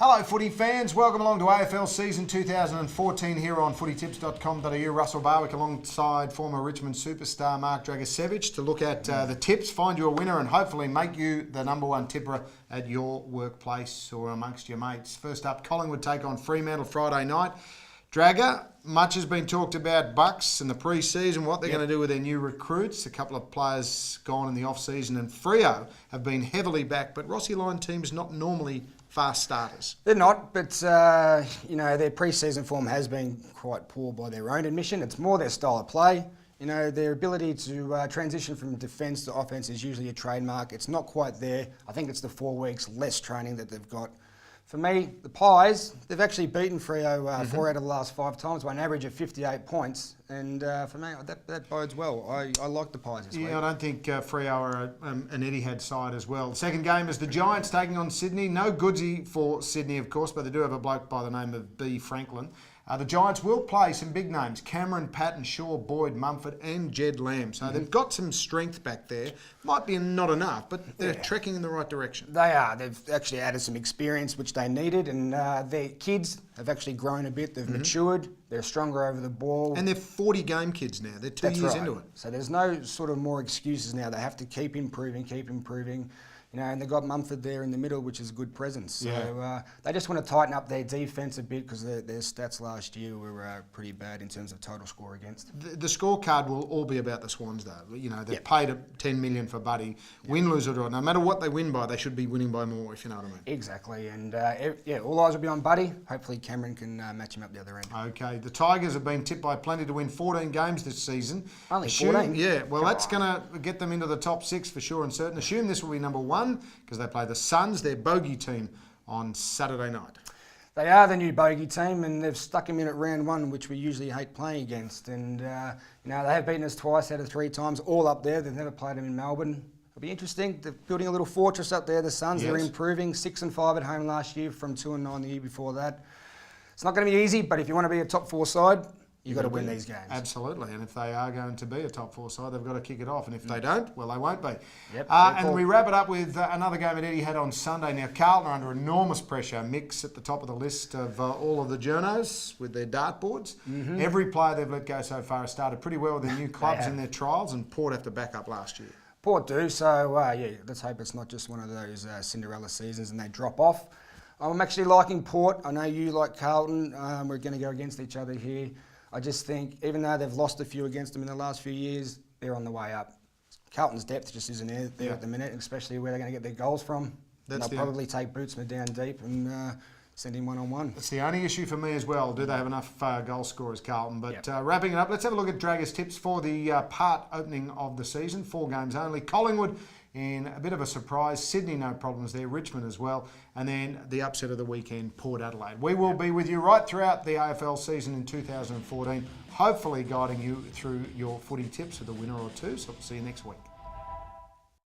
Hello footy fans, welcome along to AFL season 2014 here on footytips.com.au. Russell Barwick alongside former Richmond superstar Marc Dragicevic to look at the tips, find you a winner and hopefully make you the number one tipper at your workplace or amongst your mates. First up, Collingwood take on Fremantle Friday night. Dragger, much has been talked about Bucks in the pre-season, what they're going to do with their new recruits. A couple of players gone in the off-season and Freo have been heavily backed, but Rossi Line teams not normally fast starters. They're not, but their pre-season form has been quite poor by their own admission. It's more their style of play. Their ability to transition from defence to offence is usually a trademark. It's not quite there. I think it's the 4 weeks less training that they've got. For me, the Pies, they've actually beaten Freo 4 out of the last 5 times by an average of 58 points. And for me, that bodes well. I like the Pies this week. Yeah, I don't think Freo are an Etihad side as well. Second game is the Giants taking on Sydney. No goodsy for Sydney, of course, but they do have a bloke by the name of B. Franklin. The Giants will play some big names, Cameron, Patton, Shaw, Boyd, Mumford and Jed Lamb. So they've got some strength back there. Might be not enough, but they're trekking in the right direction. They are. They've actually added some experience, which they needed, and their kids have actually grown a bit. They've matured. They're stronger over the ball. And they're 40-game kids now. They're 2 years into it. So there's no sort of more excuses now. They have to keep improving. And they've got Mumford there in the middle, which is a good presence. So they just want to tighten up their defence a bit because their stats last year were pretty bad in terms of total score against. The scorecard will all be about the Swans, though. They've paid $10 million for Buddy. Win, lose or draw. No matter what they win by, they should be winning by more, if you know what I mean. Exactly. And all eyes will be on Buddy. Hopefully Cameron can match him up the other end. Okay. The Tigers have been tipped by plenty to win 14 games this season. Only 14? Yeah. Well, that's going to get them into the top 6 for sure and certain. Assume this will be number 1. Because they play the Suns, their bogey team, on Saturday night. They are the new bogey team, and they've stuck them in at round 1, which we usually hate playing against. And they have beaten us twice out of 3 times, all up there. They've never played them in Melbourne. It'll be interesting. They're building a little fortress up there. The Suns, They're improving. 6-5 at home last year from 2-9 the year before that. It's not going to be easy, but if you want to be a top 4 side, you've got to win these games. Absolutely, and if they are going to be a top 4 side, they've got to kick it off, and if they don't, well, they won't be. And we wrap it up with another game at Etihad on Sunday. Now, Carlton are under enormous pressure. Mix at the top of the list of all of the journos with their dartboards. Every player they've let go so far has started pretty well with their new clubs in their trials, and Port have to back up last year. Port do, so let's hope it's not just one of those Cinderella seasons and they drop off. I'm actually liking Port. I know you like Carlton. We're going to go against each other here. I just think, even though they've lost a few against them in the last few years, they're on the way up. Carlton's depth just isn't there at the minute, especially where they're going to get their goals from. They'll probably take Bootsma down deep and send him one-on-one. That's the only issue for me as well. Do they have enough goal scorers, Carlton? But wrapping it up, let's have a look at Dragger's tips for the part opening of the season. 4 games only. Collingwood in a bit of a surprise. Sydney, no problems there. Richmond as well. And then the upset of the weekend, Port Adelaide. We will be with you right throughout the AFL season in 2014, hopefully guiding you through your footy tips with a winner or two. So we'll see you next week.